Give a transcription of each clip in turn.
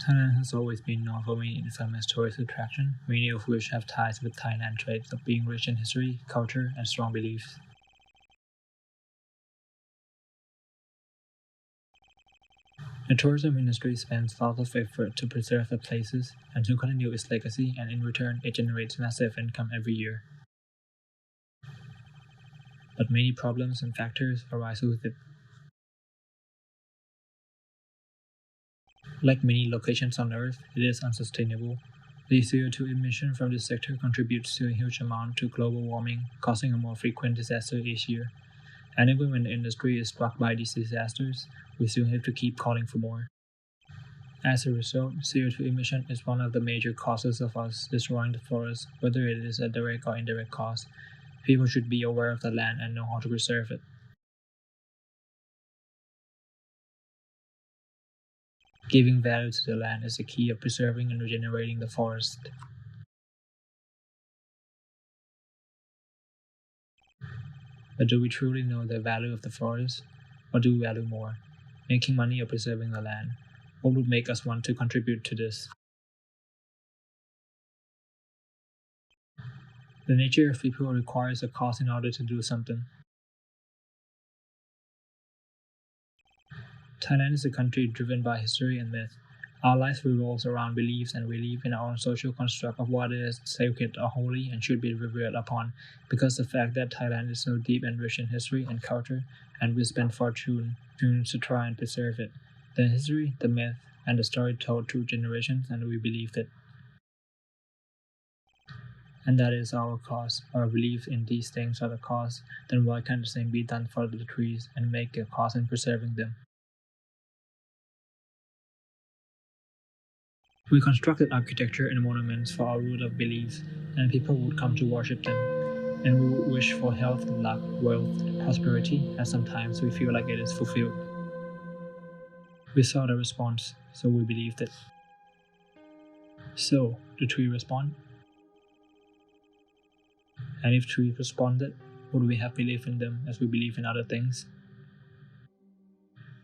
Thailand has always been known for many infamous tourist attractions, many of which have ties with Thailand's traits of being rich in history, culture, and strong beliefs. The tourism industry spends lots of effort to preserve the places and to continue its legacy, and in return, it generates massive income every year. But many problems and factors arise with it. Like many locations on Earth, it is unsustainable. The CO2 emission from this sector contributes to a huge amount to global warming, causing a more frequent disaster each year. And even when the industry is struck by these disasters, we still have to keep calling for more. As a result, CO2 emission is one of the major causes of us destroying the forest, whether it is a direct or indirect cause. People should be aware of the land and know how to preserve it. Giving value to the land is the key of preserving and regenerating the forest. But do we truly know the value of the forest? Or do we value more? Making money or preserving the land? What would make us want to contribute to this? The nature of people requires a cause in order to do something. Thailand is a country driven by history and myth. Our life revolves around beliefs, and we live in our own social construct of what is sacred or holy and should be revered upon, because the fact that Thailand is so deep and rich in history and culture, and we spend fortunes to try and preserve it. The history, the myth, and the story told through generations, and we believed it. And that is our cause. Our belief in these things are the cause. Then why can't the same be done for the trees and make a cause in preserving them? We constructed architecture and monuments for our root of beliefs, and people would come to worship them. And we would wish for health, luck, wealth, prosperity, and sometimes we feel like it is fulfilled. We saw the response, so we believed it. So, the tree respond? And if trees responded, would we have belief in them as we believe in other things?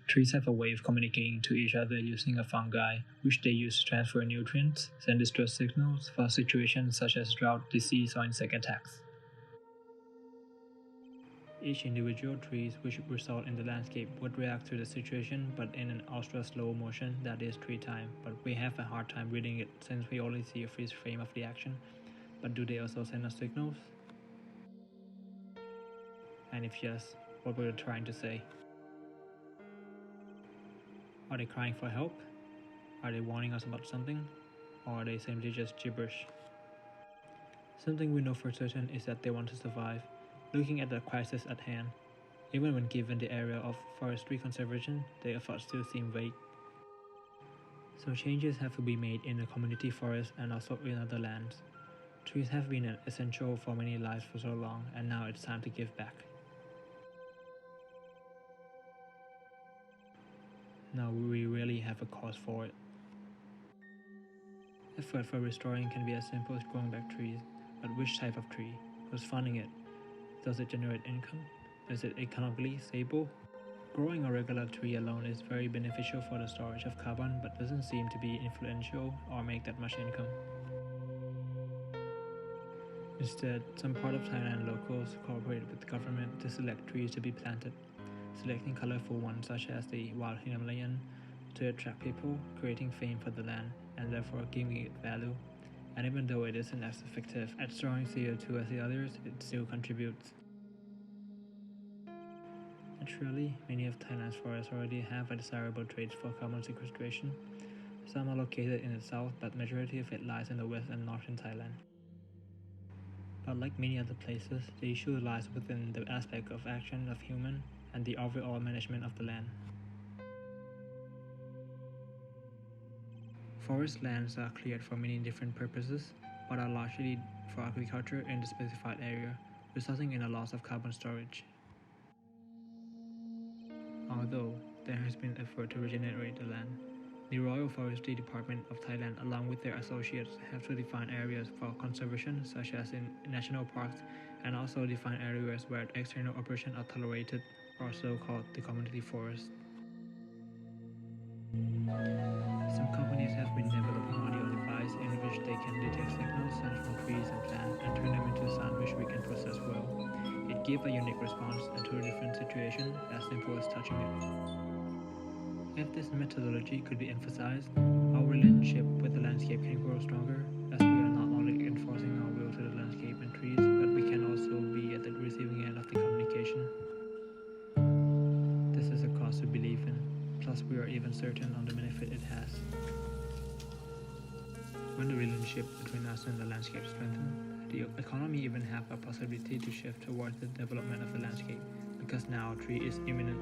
Trees have a way of communicating to each other using a fungi, which they use to transfer nutrients, send distress signals for situations such as drought, disease, or insect attacks. Each individual tree which result in the landscape would react to the situation, but in an ultra slow motion that is tree time, but we have a hard time reading it since we only see a freeze frame of the action. But do they also send us signals? And if yes, what were they trying to say? Are they crying for help? Are they warning us about something? Or are they simply just gibberish? Something we know for certain is that they want to survive, looking at the crisis at hand. Even when given the area of forestry conservation, their efforts still seem vague. So changes have to be made in the community forest and also in other lands. Trees have been an essential for many lives for so long, and now it's time to give back. Now we really have a cause for it. Effort for restoring can be as simple as growing back trees, but which type of tree? Who's funding it? Does it generate income? Is it economically stable? Growing a regular tree alone is very beneficial for the storage of carbon, but doesn't seem to be influential or make that much income. Instead, some part of Thailand locals cooperate with the government to select trees to be planted, selecting colorful ones such as the wild Himalayan to attract people, creating fame for the land, and therefore giving it value. And even though it isn't as effective at storing CO2 as the others, it still contributes. Naturally, many of Thailand's forests already have a desirable traits for carbon sequestration. Some are located in the south, but majority of it lies in the west and northern Thailand. But like many other places, the issue lies within the aspect of action of human and the overall management of the land. Forest lands are cleared for many different purposes, but are largely for agriculture in the specified area, resulting in a loss of carbon storage. Although there has been effort to regenerate the land, the Royal Forestry Department of Thailand along with their associates have to define areas for conservation such as in national parks, and also define areas where external operations are tolerated, also called the community forest. Some companies have been give a unique response to a different situation as simple as touching it. If this methodology could be emphasized, our relationship with the landscape can grow stronger, as we are not only enforcing our will to the landscape and trees, but we can also be at the receiving end of the communication. This is a cause to believe in, plus we are even certain on the benefit it has. When the relationship between us and the landscape strengthens, the economy even have a possibility to shift towards the development of the landscape, because now a tree is imminent.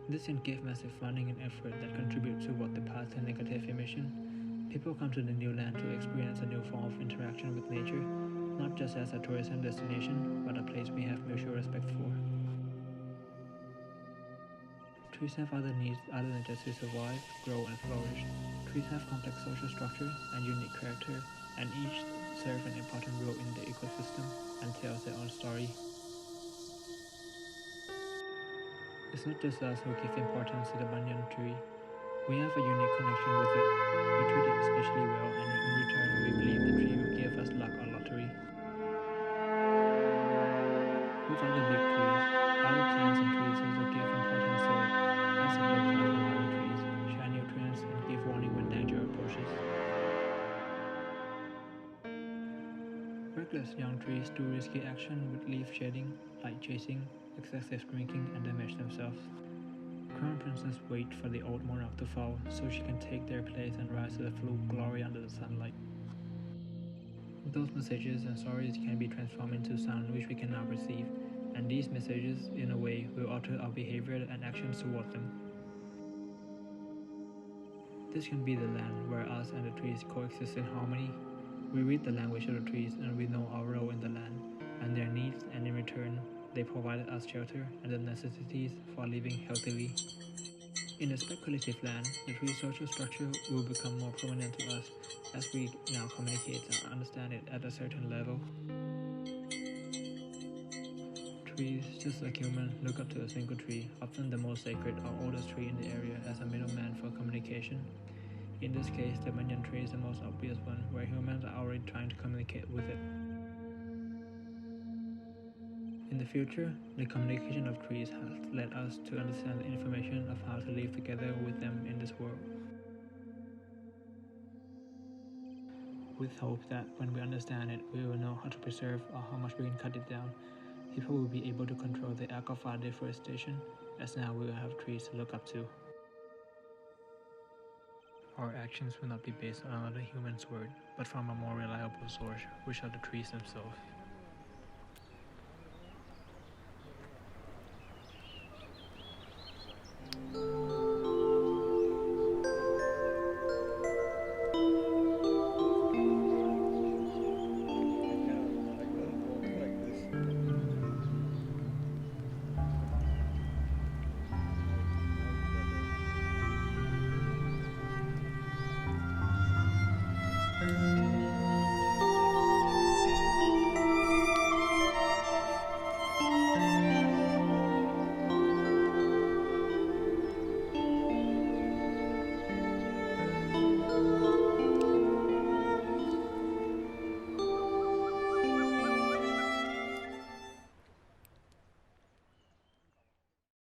This can give massive funding and effort that contribute toward the path to negative emission. People come to the new land to experience a new form of interaction with nature, not just as a tourism destination, but a place we have mutual respect for. Trees have other needs other than just to survive, grow, and flourish. Trees have complex social structure and unique character, and each serve an important role in the ecosystem and tells their own story. It's not just us who give importance to the banyan tree. We have a unique connection with it. We treat it especially well, and in return, we believe the tree will give us luck or lottery. With all the big trees, other plants and trees also give importance to it, as it looks out for other trees, share nutrients, and give warning when danger approaches. Reckless young trees do risky action with leaf shedding, light chasing, excessive drinking, and damage themselves. Crown princes wait for the old monarch to fall so she can take their place and rise to the full glory under the sunlight. Those messages and stories can be transformed into sound which we can now perceive, and these messages, in a way, will alter our behavior and actions toward them. This can be the land where us and the trees coexist in harmony. We read the language of the trees and we know our role in the land and their needs, and in return, they provided us shelter and the necessities for living healthily. In the speculative land, the tree social structure will become more prominent to us as we now communicate and understand it at a certain level. Trees, just like humans, look up to a single tree, often the most sacred or oldest tree in the area, as a middleman for communication. In this case, the banyan tree is the most obvious one, where humans are already trying to communicate with it. In the future, the communication of trees has led us to understand the information of how to live together with them in this world. With hope that when we understand it, we will know how to preserve or how much we can cut it down. People will be able to control the act of our deforestation, as now we will have trees to look up to. Our actions will not be based on another human's word, but from a more reliable source, which are the trees themselves.